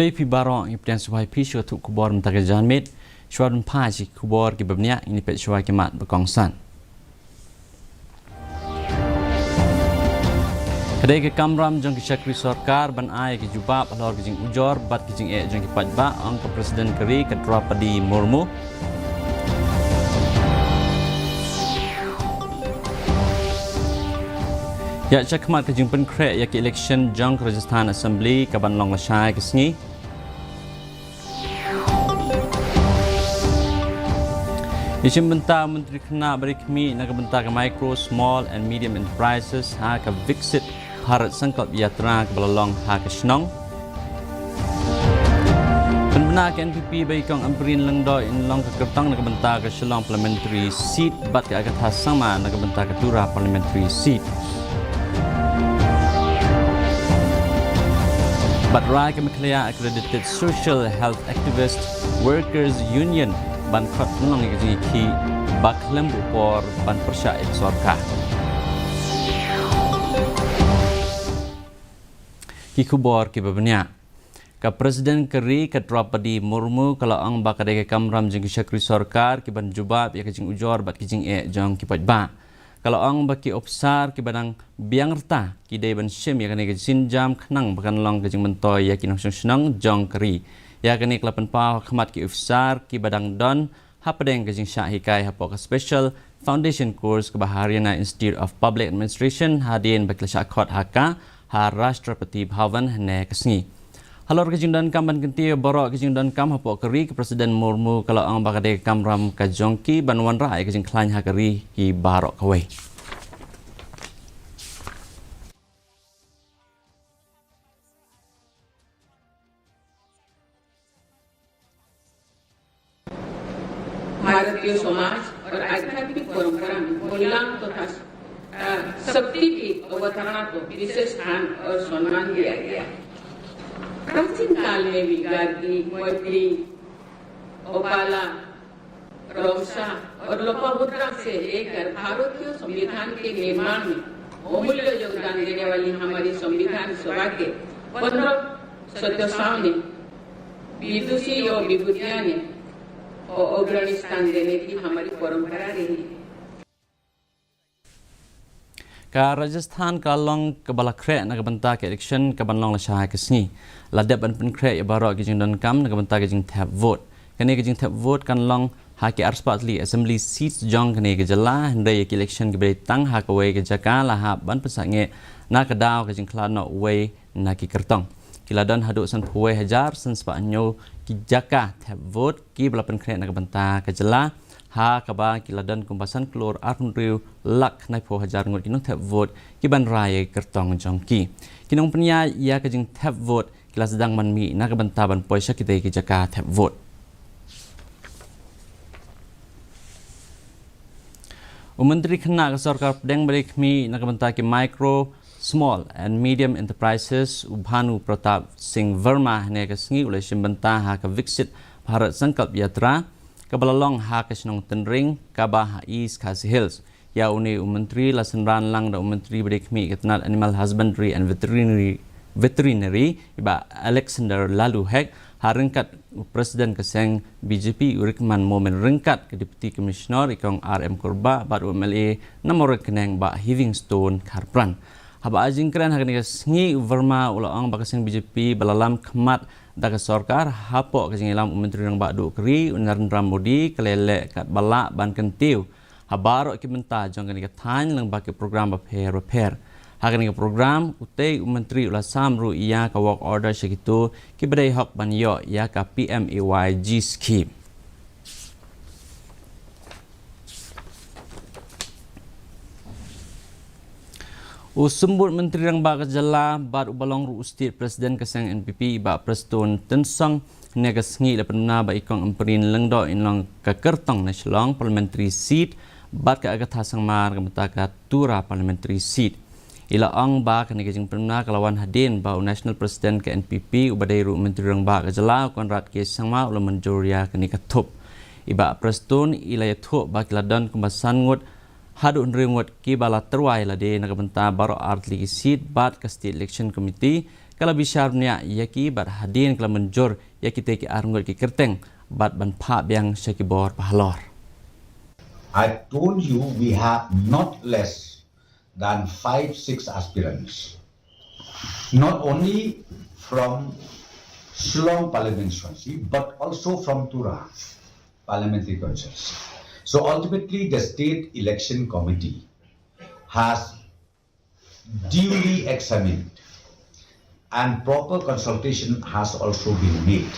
Semblai pi barang yang suai pi syua tu kubor mentaka janmit syua dun paji kubor ki babnya ini pet syua ki mat berkongsan. Kedai ke kamram jong ki syakri sarkar ban ai ki jubab alor ki jing ujor bat ki jing jong ki pajba ang ke Presiden Keri ke Draupadi Murmu. Ya cakmat ke jing penkrek ya ki election jong ke Rajasthan Assembly ke ban long lasai ke sengi. Isim benta Menteri Kena berikmi nak benta ke Micro, Small and Medium Enterprises ha ke Viksit Bharat Sankalp Yatra ke Belalong ha ke Shnong. Penbenar ke NPP bagi kong Amperin Lengdo in long ke Kertang nak benta ke Shillong Parliamentary Seat bat ke Agatha Sama nak benta ke Tura Parliamentary Seat. Bat rai ke Meklaya Accredited Social Health Activist Workers Union ban khot nong ki ki baklem upor ban persyaid sarkar. Ki kubor ki babnya. Ka Presiden Keri ke Draupadi Murmu kalau ang bakadai ke kamram jeng syakri sarkar ki ban jubab ya ke jing ujor bat ki jing jong ki pajba. Kalau ang baki opsar ki badang biang rta ki dai ban syem ya ke sinjam khnang bakan long ke jing mentoy ya ki nong snang jong Keri. Ya kini kelapan pau khmat ki ofsar ki badang don hapadeng ke jing syahikai hapok special foundation course ke Haryana Institute of Public Administration hadin bakla syakot haka ha Rashtrapati Bhavan ne kesngi. Halor ke jing dan kam ban kenti borok ke jing dan kam hapok Keri ke Presiden Murmu kalau ang bakade kamram ka jongki ban wan rai ke jing klan ha Keri ki barok kawai. Bharatiya समाज और आध्यात्मिक परंपरा में महिलाओं तथा शक्ति की अवधारणा को विशेष स्थान और सम्मान दिया गया। प्राचीन काल में भी गार्गी, मैत्री, ओपाला, रौसा और लोपामुद्रा से लेकर भारतीय संविधान के निर्माण में अमूल्य योगदान देने वाली हमारी संविधान सभा के 15 सदस्यों ने विदुषी और विभूतियां ने और अग्रणी स्थान देने की हमारी परंपरा रही है। Ka Rajasthan ka long ke balakre nak benta ke election ke ban long la sha ke sni ladap ban penkre ya baro ke jing don kam nak benta ke jing tap vote kene ke jing tap vote kan long ha ke arspatli assembly seats jong kene ke jala ndai ke election ke bai tang ha ke we ke jaka la ha ban pesange na ke daw ke jing klano we na ki kertong kiladon haduk san puwe hajar san spa nyo ki jaka tap vote ki bala penkre nak benta ke jala ha kaba kiladan kumpasan klor arunriu lak nai po hajar ngot kinong tap vote ki ban rai kertong jongki kinong penya ya ke jing tap vote kila sedang manmi na ke banta ban poisa kita ki jaka tap vote Menteri Kena ke sarkar pedang balik mi na ke banta ki micro small and medium enterprises Bhanu Pratap Singh Verma ne ke sengi ulai simbanta ha ke Viksit Bharat Sankalp Yatra Kabalalong ha kasnong tenring kabah East Khasi Hills ya uni Menteri Lasenran lang da Menteri Bidikmi Ketnal Animal Husbandry and Veterinary iba Alexander Lalu Hek ha rengkat Presiden Keseng BJP Urikman Momen rengkat ke Deputy Commissioner ikong RM Korba baru MLA nomor keneng ba Livingstone Karpran haba ajingkran ha kene sengi Verma ulaang ba Keseng BJP balalam khmat daga sarkar hapo ke jingilam Menteri Rang Badu Keri Narendra Modi kelele kat balak ban kentiu habaro ki menta jong ke than lang ba ke program ba repair ha ke program utei Menteri ula samru ia ka work order segitu ki bedai hok ban yo ya ka PMAYG scheme Usembut Menteri Rang Bak Jala bat ubalong ru ustit Presiden Keseng NPP ba Preston tensang nega sengi la penuna ba ikong emperin lengdo inlong ka kertong nasional parliamentary seat bat ka agat hasang mar ka ka tura parliamentary seat ila ang ba ka nega jing penuna kalawan hadin ba national president ke NPP ubadai ru Menteri Rang Bak Jala konrad ke sangma ula menjoria ka nika thup iba Preston ila ya thup ba kiladon kumbasan ngut hadu nringot ki bala terwai la de nakabenta baro artli seat bat ka state election committee Kalau bisyarnya yaki bat hadin kalau menjor yaki teki arungut ki kerteng bat ban phap yang syakibor pahalor. I told you we have not less than 5-6 aspirants, not only from Shillong Parliament constituency, but also from Tura Parliamentary constituency. So ultimately, the State Election Committee has duly examined and proper consultation has also been made,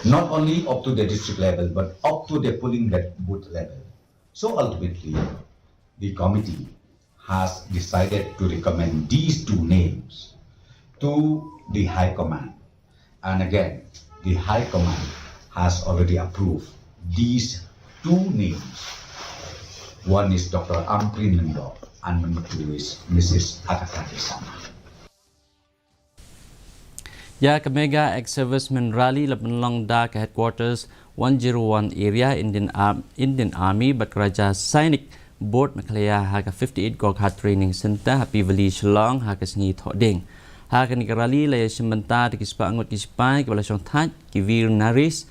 not only up to the district level, but up to the polling booth level. So ultimately, the committee has decided to recommend these two names to the High Command. And again, the High Command has already approved these two names. One is Dr. Amprin Mendo and number two is Mrs. Akakati Sama. Ya ke mega ex-servicemen rally lepenlong da ke headquarters 101 area Indian Army bekerja Sainik Board Mekalaya ha ke 58 Gokha Training Center Happy Valley Shillong ha ke sengi thoding. Ha ke ni rally laya sementara di kispa angot kispai ke bala syong thaj ki vir naris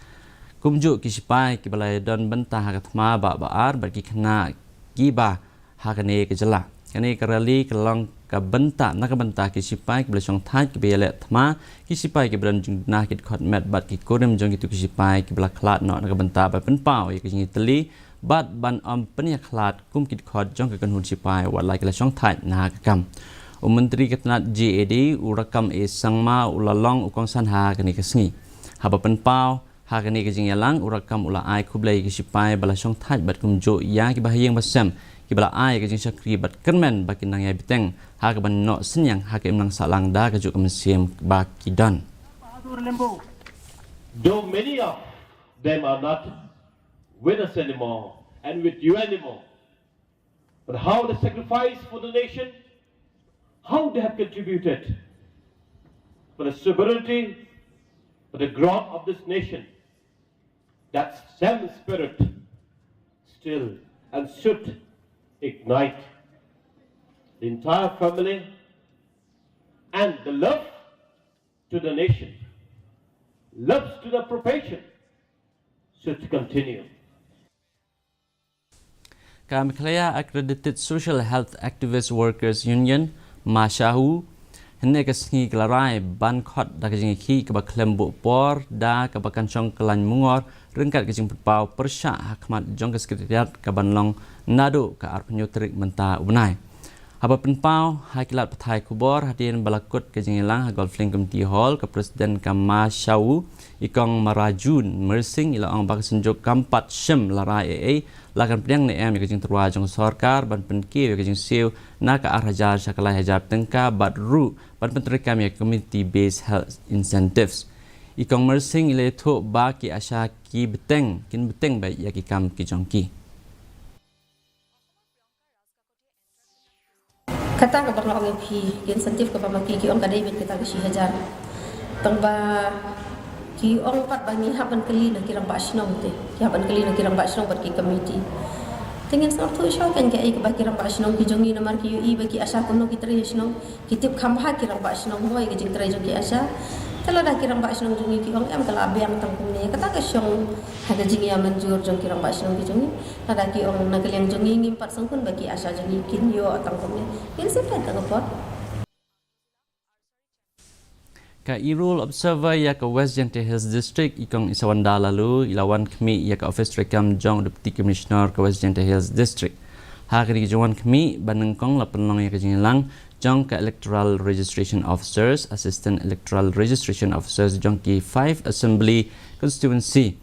kumjuk kispai ki bala don bentah ha ke thma ba baar bagi kena kiba ha ke ne ke jela. Kani ke rally ke long ka benta nak benta ki sipai ki belasong thaj ki bele thma ki sipai ki beran jung na ki khot met bat ki kodem jong ki tu ki sipai ki bela khlat no nak benta ba pen pau ki ngi teli bat ban am penia khlat kum ki khot jong ka kan hun sipai wat lai ki lasong thaj na ka kam Menteri Ketenat JAD urakam e sangma ulalong ukong san ha kani ka sngi ha ba pen pau ha kani ka jing yalang urakam ula ai khublai ki sipai belasong thaj bat kum jo ya ki bahayang basam kibala ai ke jing syakri bat kermen baki nang ya biteng ha ke ban no senyang ha ke menang salang da ke juk mesim baki dan though many of them are not with us anymore and with you anymore, but how they sacrifice for the nation, how they have contributed for the sovereignty, for the growth of this nation, that same spirit still and should ignite the entire family and the love to the nation, love to the profession should continue. Kamikhlaya Accredited Social Health Activist Workers Union Mashahu henne ka sngi klarai ban khot da ka jing khi ka baklembo por da ka bakan chong klan mungor rengkat ka jing pau persya hakmat jong ka sekretariat ka banlong nado ka arpnyotrik menta unai haba penpau hakilat pathai kubor hadin balakut ka jing lang ha golfling committee hall ka presiden ka Mashahu ikong marajun mersing ila ang bak senjok kampat syem larai AA lakan pedang ne em ka jing terwa jong sarkar ban penki ka jing siu na ka arhajar sakalai hajab tengka badru ban penteri kami community based health incentives ikong mersing ile tho ba ki asha ki beteng kin beteng bai ya ki kam ki jongki kata ka barna ong phi insentif ka pamaki ki ong ka David kita ka 1000 tangba ki ong pat bangi haban kali na kirang basnong te ki haban kali na kirang basnong pat ki committee tingin sa tu show kan ka ik ba kirang basnong ki jongi na mar ki ui ba ki asa kuno ki traditional ki tip khamba kirang basnong hoy ki jing trai jong ki asa tala da kirang basnong jongi ki ong em kala biang tang kumne kata ka syong hada jing ya manjur jong kirang basnong ki jongi tada ki ong nagaliang jongi ngim pat sangkun ba ki asa jongi kin yo tang kumne kin sipat ka pot ka Irul Observer ya ke West Jente Hills District ikong isawanda lalu ilawan kami ya ke Office Rekam Jong Deputy Commissioner ke West Jente Hills District ha ke jawan kami banengkong lapenlong ya ke jinglang jong ke Electoral Registration Officers Assistant Electoral Registration Officers jong ki 5 Assembly Constituency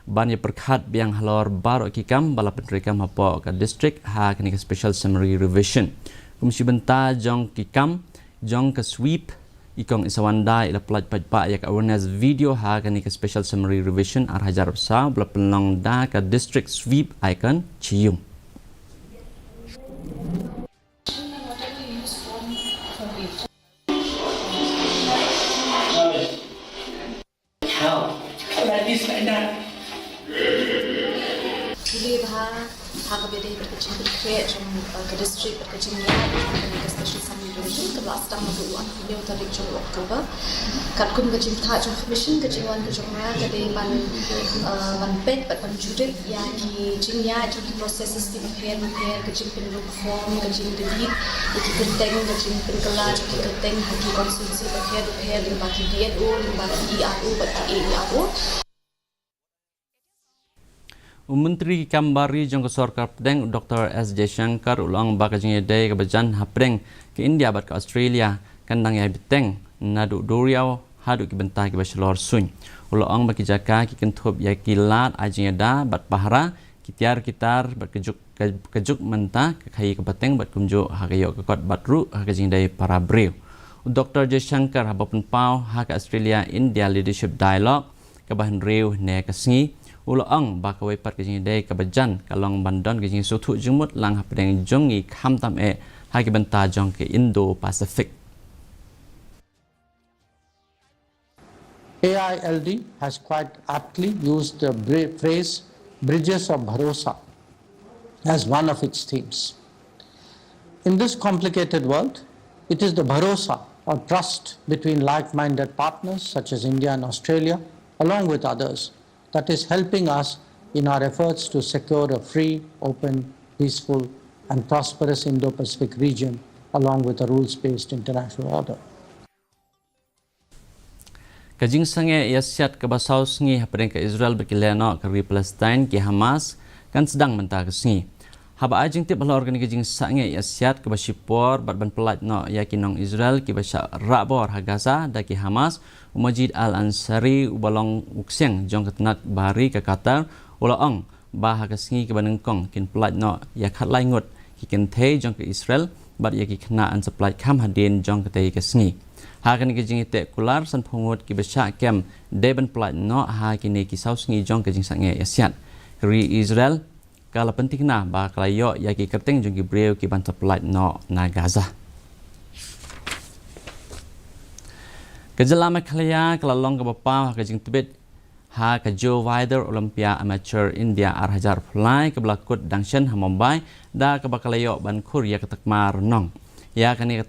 ban ya perkhat biang halor baro kikam bala penrekam hapo ke district ha ke special summary revision kumsi benta jong kikam jong ke sweep ikong isawanda ila pelaj pajpa yak awareness video ha kani ke special summary revision ar hajar sa bla pelong da ka district sweep icon cium Pilih bah Haga bede berkecing berkreat jom ke distrik berkecing ya ke special assembly division ke last time aku an new tarik jom Oktober kat kum kecing tha jom commission kecing wan ke jom ya ke de ban pet ban judik ya ki jing ya jom ki processes di prepare kecing pen look form kecing delete ki kenteng kecing pen kala ki kenteng ki constituency prepare di baki DNO di baki ERO baki AERO Menteri Kambari jong ke Sarkar Pedang Dr. S. Jaishankar ulang bakajing day ke bajan hapdeng ke India bat ke Australia kandang ya beteng nadu duriau hadu ki bentah ki baselor sun ulang baki jaka ki kentup ya kilat ajing da bat pahara ki tiar kitar bat kejuk mentah ke kai ke beteng bat kumjo hagayo ke kot batru hagajing day para brew Dr. Jaishankar habapun pau ha ke Australia India Leadership Dialogue ke bahan rew ne ke sengi ulang bakawai pat kejing day kabajan kalong bandon kejing sutu jumut lang hapdeng jongi khamtam hagi benta jong ke Indo Pacific. AILD has quite aptly used the phrase Bridges of Bharosa as one of its themes. In this complicated world, it is the Bharosa or trust between like-minded partners such as India and Australia, along with others, that is helping us in our efforts to secure a free, open, peaceful and prosperous Indo-Pacific region along with a rules-based international order. Kajing sange yasiat ke basau sengi hapdeng ke Israel berkileno ke Palestine ke Hamas kan sedang mentah ke sengi. Haba ajing tip bala organi kajing sange yasiat ke basipor bat ban pelat no yakinong Israel ki basa rabor ha Gaza da ki Hamas Majid Al-Ansari ubalong ukseng jong ketenat bahari ke Qatar ulaong bah ke sengi ke banengkong kin pelat no ya khat lai ngut ki kin the jong ke Israel bat ya ki kena an supply kham hadin jong ke te ke sengi ha kan ke jing te kular san phungut ki basa kem deben pelat no ha kini ki sau sengi jong ke jing sange yasiat ri Israel kala penting na ba kalayo ya ki kerteng jong ki breu ki ban supply no na Gaza. Kejelama kalaya kelalong ke bapa ke jing tibet ha ke Joe Wider Olympia Amateur India Arhajar Fly ke belakut Dangshan ha Mumbai da ke bakalayo ban kur ya ketakma renong ya kani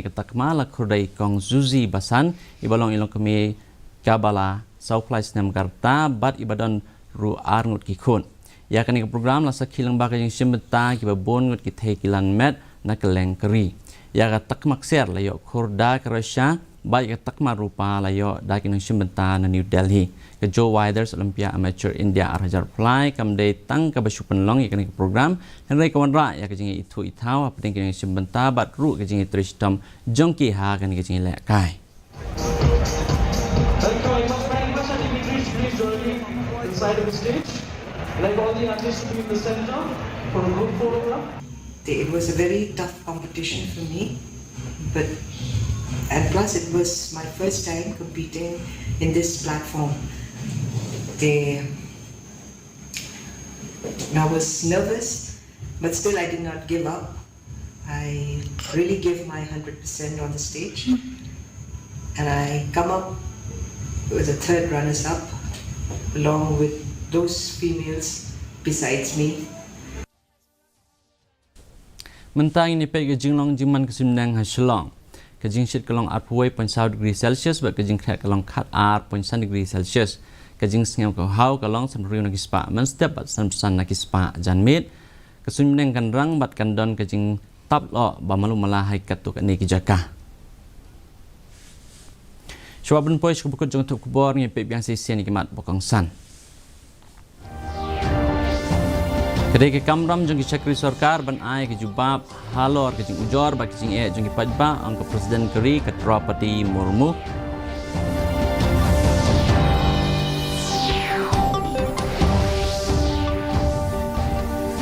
ketakma la kurdai kong Zuzi Basan ibalong ilong kemi kabala Southfly Snem Karta bat ibadon ru arngut ki kun ya kani ke program la sakilang ba ke jing simbeta ki babon ngut ki the kilan met na keleng keri ya ka takmak ser layo kurda ke Russia baik ke takma rupa layo daki nang simbenta na New Delhi ke Joe Widers Olympia Amateur India Arhajar Fly kam day tang ke basupan long ikani ke program henry kawanra ya ke jingi itu itau apa tingki nang simbenta bat ru ke jingi tristam jongki ha kan ke jingi lek kai inside of the stage like all the artists in the center for a group photograph. It was a very tough competition for me, and plus it was my first time competing in this platform. I was nervous, but still I did not give up. I really gave my 100% on the stage, and I come up with a third runners-up, along with those females besides me. Mentang ini pe ke jinglong jiman kesimdang hasilong ke jingsit kelong arpuai 0.1 degree Celsius bat ke jingkhat kelong khat ar 0.1 degree Celsius ke jing sngam ko hau kelong samriu na kispa men step bat samsan na kispa janmit kesimdang kan rang bat kandon ke jing tap lo ba malu malahai katuk ni ki jaka Shwabun pois ku bukut jong tuk kubor ni pe biang sisian ni kimat bokong san Kedai ke kamram jong ki chakri sarkar ban ai ke jubab halor ke jing ujor ba ke jing jong ki pajba ang ke presiden keri ke Draupadi Murmu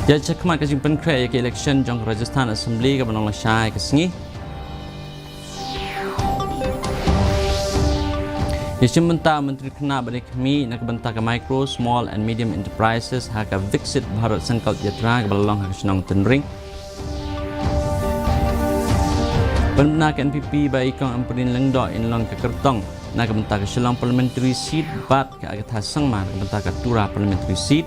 Ya chakma ke jing penkre ya ke election jong Rajasthan Assembly ke banong lasai ke sengi Yashim benta Menteri Kena Bani Kami nak benta ke Micro, Small and Medium Enterprises haka Viksit Bharat Sankalp Yatra ke balong haka senong tenring. Pembina ke NPP ba ikong amperin lengdo inlong ke Kertong nak benta ke Shillong Parliamentary Seat bat ke Agatha Sangma nak benta ke Tura Parliamentary Seat.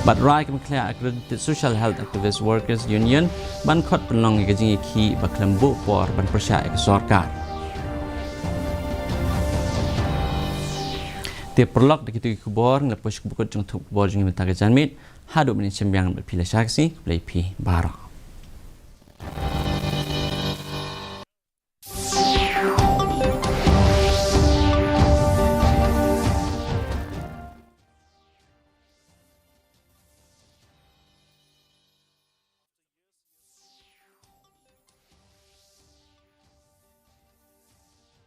But Rai Kamkla accredited Social Health Activist Workers Union ban khot penlong ke jingi ki baklembu por ban persya ke sarkar. Tiap perlok dikitu kubor ngapus kubukut jung tuk kubor jung menta ke janmit hadu meni sembiang berpilih saksi lepi barak.